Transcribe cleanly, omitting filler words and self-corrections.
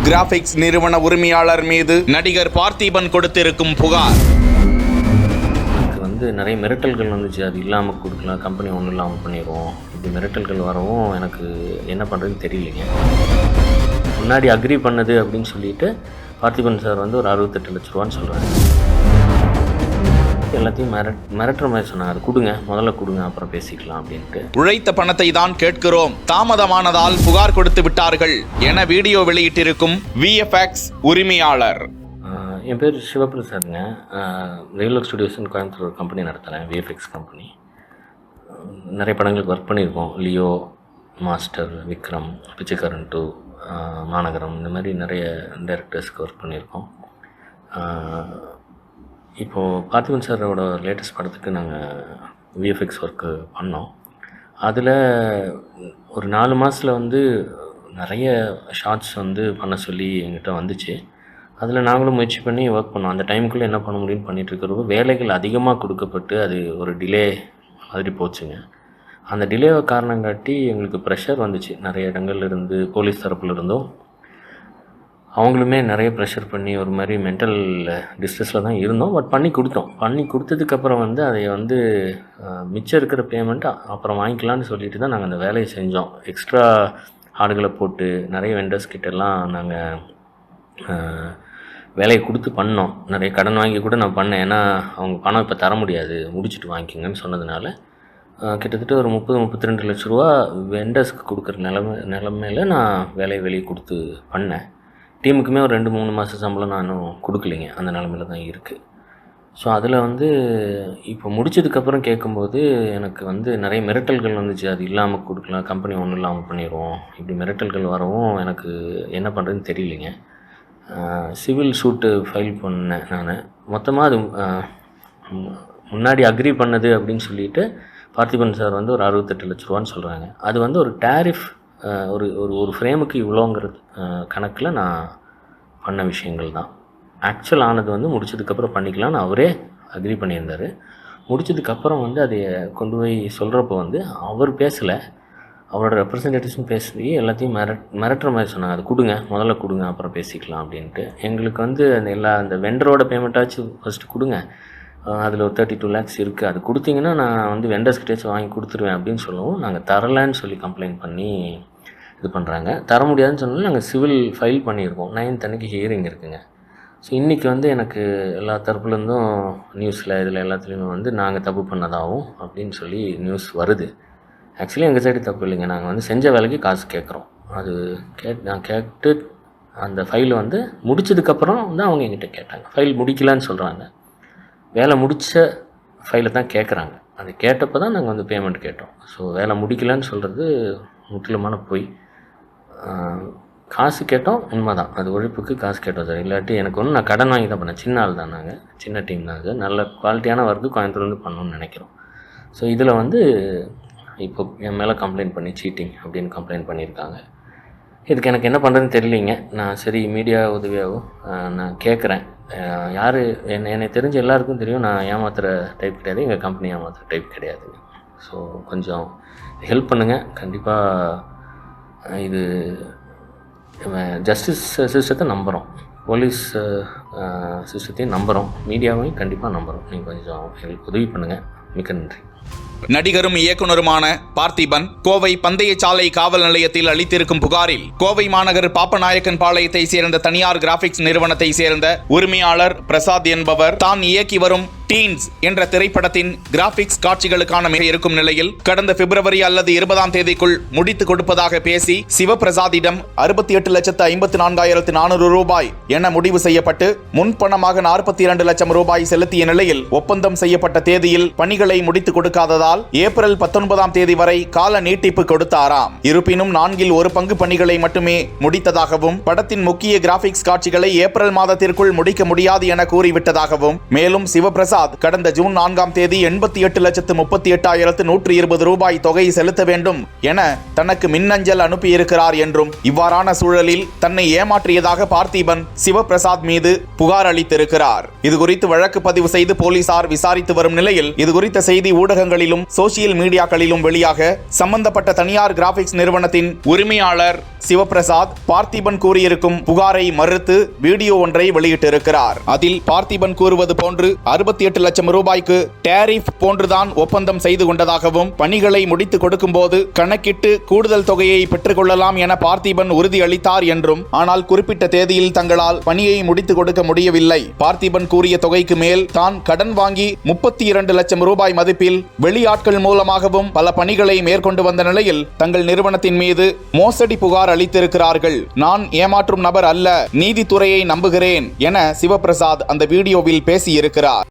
Graphics நிறுவன உரிமையாளர் மீது நடிகர் பார்த்திபன் கொடுத்திருக்கும் புகார். நிறைய மிரட்டல்கள் வந்துச்சு. அது இல்லாமல் கொடுக்கலாம், கம்பெனி ஒன்றும் இல்லாமல் பண்ணிடுவோம், இப்படி மிரட்டல்கள் வரவும் எனக்கு என்ன பண்ணுறதுன்னு தெரியலைங்க. முன்னாடி அக்ரி பண்ணது அப்படின்னு சொல்லிட்டு பார்த்திபன் சார் ஒரு 68 லட்ச ரூபான்னு சொல்கிறாங்க. எல்லாத்தையும் மிரட்டுற மாதிரி சொன்னாங்க. அது கொடுங்க, முதல்ல கொடுங்க, அப்புறம் பேசிக்கலாம் அப்படின்ட்டு. உழைத்த பணத்தை தான் கேட்கிறோம், தாமதமானதால் புகார் கொடுத்து விட்டார்கள் என வீடியோ வெளியிட்டிருக்கும் VFX உரிமையாளர். என் பேர் சிவபிரசாத்ங்க. ரெகுலர் ஸ்டுடியோஸ்னு கோயம்புத்தூர் ஒரு கம்பெனி நடத்துகிறேன், VFX கம்பெனி. நிறைய படங்களுக்கு ஒர்க் பண்ணியிருக்கோம். லியோ, மாஸ்டர், விக்ரம், பிச்சைக்காரன் 2, மாநகரம், இந்த மாதிரி நிறைய டைரக்டர்ஸ்க்கு ஒர்க் பண்ணியிருக்கோம். இப்போது பார்த்திபன் சாரோட லேட்டஸ்ட் படத்துக்கு நாங்கள் VFX ஒர்க்கு பண்ணோம். அதில் ஒரு 4 மாதத்தில் நிறைய ஷார்ட்ஸ் பண்ண சொல்லி எங்கிட்ட வந்துச்சு. அதில் நாங்களும் முயற்சி பண்ணி ஒர்க் பண்ணோம். அந்த டைமுக்குள்ளே என்ன பண்ண முடியும்னு பண்ணிகிட்ருக்கிறப்போ வேலைகள் அதிகமாக கொடுக்கப்பட்டு அது ஒரு டிலே மாதிரி போச்சுங்க. அந்த டிலேவை காரணம் காட்டி எங்களுக்கு ப்ரெஷர் வந்துச்சு. நிறைய இடங்கள்லேருந்து, போலீஸ் தரப்புல இருந்தும் அவங்களுமே நிறைய ப்ரெஷர் பண்ணி ஒரு மாதிரி மென்டல் டிஸ்ட்ரெஸில் தான் இருந்தோம். பட் பண்ணி கொடுத்தோம். பண்ணி கொடுத்ததுக்கப்புறம் அதை மிச்சம் இருக்கிற பேமெண்ட்டை அப்புறம் வாங்கிக்கலான்னு சொல்லிட்டு தான் நாங்கள் அந்த வேலையை செஞ்சோம். எக்ஸ்ட்ரா ஆடுகளை போட்டு நிறைய வெண்டர்ஸ் கிட்டெல்லாம் நாங்கள் வேலையை கொடுத்து பண்ணோம். நிறைய கடன் வாங்கி கூட நான் பண்ணேன். ஏன்னா அவங்க பணம் இப்போ தர முடியாது, முடிச்சுட்டு வாங்கிக்கோங்கன்னு சொன்னதுனால கிட்டத்தட்ட ஒரு 30-32 லட்ச ரூபா வெண்டர்ஸ்க்கு கொடுக்குற நிலமையில் நான் வேலையை வெளியே கொடுத்து பண்ணேன். டீமுக்குமே ஒரு 2-3 மாத சம்பளம் நானும் கொடுக்கலிங்க. அந்த நிலமையில் தான் இருக்குது. ஸோ அதில் இப்போ முடிச்சதுக்கப்புறம் கேட்கும்போது எனக்கு நிறைய மிரட்டல்கள் வந்துச்சு. அது இல்லாமல் கொடுக்கலாம், கம்பெனி ஒன்றும் இல்லாமல் பண்ணிடுவோம், இப்படி மிரட்டல்கள் வரவும் எனக்கு என்ன பண்ணுறதுன்னு தெரியலைங்க. சிவில் சூட்டு ஃபைல் பண்ணேன் நான். மொத்தமாக அது முன்னாடி அக்ரி பண்ணது அப்படின்னு சொல்லிட்டு பார்த்திபன் சார் ஒரு 68 லட்ச ரூபான்னு சொல்கிறாங்க. அது ஒரு டேரிஃப், ஒரு ஃப்ரேமுக்கு இவ்வளோங்கிறது கணக்கில் நான் பண்ண விஷயங்கள் தான். ஆக்சுவல் ஆனது முடிச்சதுக்கப்புறம் பண்ணிக்கலான்னு அவரே அக்ரி பண்ணியிருந்தார். முடிச்சதுக்கப்புறம் அதை கொண்டு போய் சொல்கிறப்போ அவர் பேசலை, அவரோட ரெப்ரசன்டேட்டிவ்ஸும் பேசி எல்லாத்தையும் மிரட்டுற மாதிரி சொன்னாங்க. அது கொடுங்க, முதல்ல கொடுங்க, அப்புறம் பேசிக்கலாம் அப்படின்ட்டு. எங்களுக்கு அந்த வெண்டரோட பேமெண்ட்டாச்சும் ஃபஸ்ட்டு கொடுங்க, அதில் ஒரு 32 lakhs இருக்குது, அது கொடுத்தீங்கன்னா நான் வெண்டர்ஸ்கிட்டேச்சும் வாங்கி கொடுத்துருவேன் அப்படின்னு சொல்லவும் நாங்கள் தரலைன்னு சொல்லி கம்ப்ளைண்ட் பண்ணி இது பண்ணுறாங்க. தர முடியாதுன்னு சொன்னாலும் நாங்கள் சிவில் ஃபைல் பண்ணியிருக்கோம். 9th அன்னைக்கு ஹியரிங் இருக்குங்க. ஸோ இன்றைக்கி எனக்கு எல்லா தரப்புலேருந்தும் நியூஸில் இதில் எல்லாத்துலேயுமே நாங்கள் தப்பு பண்ணதாகவும் அப்படின்னு சொல்லி நியூஸ் வருது. ஆக்சுவலி எங்கள் சைடு தப்பு இல்லைங்க. நாங்கள் செஞ்ச வேலைக்கு காசு கேட்குறோம். அது நான் கேட்டு அந்த ஃபைல் முடிச்சதுக்கப்புறம் அவங்க எங்கிட்ட கேட்டாங்க. ஃபைல் முடிக்கலான்னு சொல்கிறாங்க. வேலை முடித்த ஃபைலை தான் கேட்குறாங்க. அது கேட்டப்போ தான் நாங்கள் பேமெண்ட் கேட்டோம். ஸோ வேலை முடிக்கலான்னு சொல்கிறது முற்றிலுமான பொய். காசு கேட்டோம், உண்மை தான். அது உழைப்புக்கு காசு கேட்டோம் சார். இல்லாட்டி எனக்கு நான் கடன் வாங்கி தான் பண்ணேன். சின்ன ஆள் தான், நாங்கள் சின்ன டீம் தான். அது நல்ல குவாலிட்டியான ஒர்க்கு கோயம்புத்தூர்லேருந்து பண்ணணும்னு நினைக்கிறோம். ஸோ இதில் இப்போ என் மேலே கம்ப்ளைண்ட் பண்ணி சீட்டிங் அப்படின்னு கம்ப்ளைண்ட் பண்ணியிருக்காங்க. இதுக்கு எனக்கு என்ன பண்ணுறதுன்னு தெரியலிங்க. நான் சரி மீடியா உதவியாகவும் நான் கேட்குறேன். யார் என்னை தெரிஞ்ச எல்லாருக்கும் தெரியும், நான் ஏமாத்துகிற டைப் கிடையாது, எங்கள் கம்பெனி ஏமாத்துகிற டைப் கிடையாதுங்க. ஸோ கொஞ்சம் ஹெல்ப் பண்ணுங்கள். கண்டிப்பாக இது ஜஸ்டிஸ் சிஸ்டத்தை நம்புகிறோம், போலீஸ் சிஸ்டத்தையும் நம்புகிறோம், மீடியாவையும் கண்டிப்பாக நம்புகிறோம். நீங்கள் கொஞ்சம் எங்களுக்கு உதவி பண்ணுங்கள். மிக்க நன்றி. நடிகரும் இயக்குனருமான பார்த்திபன் கோவை பந்தயச்சாலை காவல் நிலையத்தில் அளித்திருக்கும் புகாரில் கோவை மாநகர் பாப்பநாயக்கன் பாளையத்தை சேர்ந்த தனியார் கிராபிக்ஸ் நிறுவனத்தை சேர்ந்த உரிமையாளர் பிரசாத் என்பவர் தான் இயக்கி வரும் டீன்ஸ் என்ற திரைப்படத்தின் கிராபிக்ஸ் காட்சிகளுக்கான மிக இருக்கும் நிலையில் கடந்த பிப்ரவரி அல்லது 20ஆம் தேதிக்குள் முடித்து கொடுப்பதாக பேசி சிவபிரசாத்திடம் 68,54,400 ரூபாய் என முடிவு செய்யப்பட்டு முன்பணமாக 42 லட்சம் ரூபாய் செலுத்திய நிலையில் ஒப்பந்தம் செய்யப்பட்ட தேதியில் பணிகளை முடித்து கொடுக்காததால் ஏப்ரல் 19ஆம் தேதி வரை கால நீட்டிப்பு கொடுத்தாராம். இருப்பினும் 1/4 பங்கு பணிகளை மட்டுமே முடித்ததாகவும் படத்தின் முக்கிய கிராபிக்ஸ் காட்சிகளை ஏப்ரல் மாதத்திற்குள் முடிக்க முடியாது என கூறிவிட்டதாகவும் மேலும் சிவபிரசாத் சிவபிரசாத் கடந்த ஜூன் 4ஆம் தேதி 88,38,120 ரூபாய் தொகை செலுத்த வேண்டும் என தனக்கு மின்னஞ்சல் அனுப்பியிருக்கிறார் என்றும் இவ்வாறான சூழலில் தன்னை ஏமாற்றியதாக பார்த்திபன் சிவபிரசாத் மீது புகார் அளித்திருக்கிறார். இதுகுறித்து வழக்கு பதிவு செய்து போலீசார் விசாரித்து வரும் நிலையில் இதுகுறித்த செய்தி ஊடகங்களிலும் சோசியல் மீடியாக்களிலும் வெளியாக சம்பந்தப்பட்ட தனியார் கிராபிக்ஸ் நிறுவனத்தின் உரிமையாளர் சிவபிரசாத் பார்த்திபன் கூறியிருக்கும் புகாரை மறுத்து வீடியோ ஒன்றை வெளியிட்டிருக்கிறார். அதில் பார்த்திபன் கூறுவது போன்று 68 லட்சம் ரூபாய்க்கு டேரிஃப் போன்றுதான் ஒப்பந்தம் செய்து கொண்டதாகவும் பணிகளை முடித்து கொடுக்கும் போது கணக்கிட்டு கூடுதல் தொகையை பெற்றுக் கொள்ளலாம் என பார்த்திபன் உறுதியளித்தார் என்றும், ஆனால் குறிப்பிட்ட தேதியில் தங்களால் பணியை முடித்து கொடுக்க முடியவில்லை. பார்த்திபன் கூறிய தொகைக்கு மேல் தான் கடன் வாங்கி 32 லட்சம் ரூபாய் மதிப்பில் வெளியாட்கள் மூலமாகவும் பல பணிகளை மேற்கொண்டு வந்த நிலையில் தங்கள் நிறுவனத்தின் மீது மோசடி புகார் அளித்திருக்கிறார்கள். நான் ஏமாற்றும் நபர் அல்ல, நீதித்துறையை நம்புகிறேன் என சிவபிரசாத் அந்த வீடியோவில் பேசியிருக்கிறார்.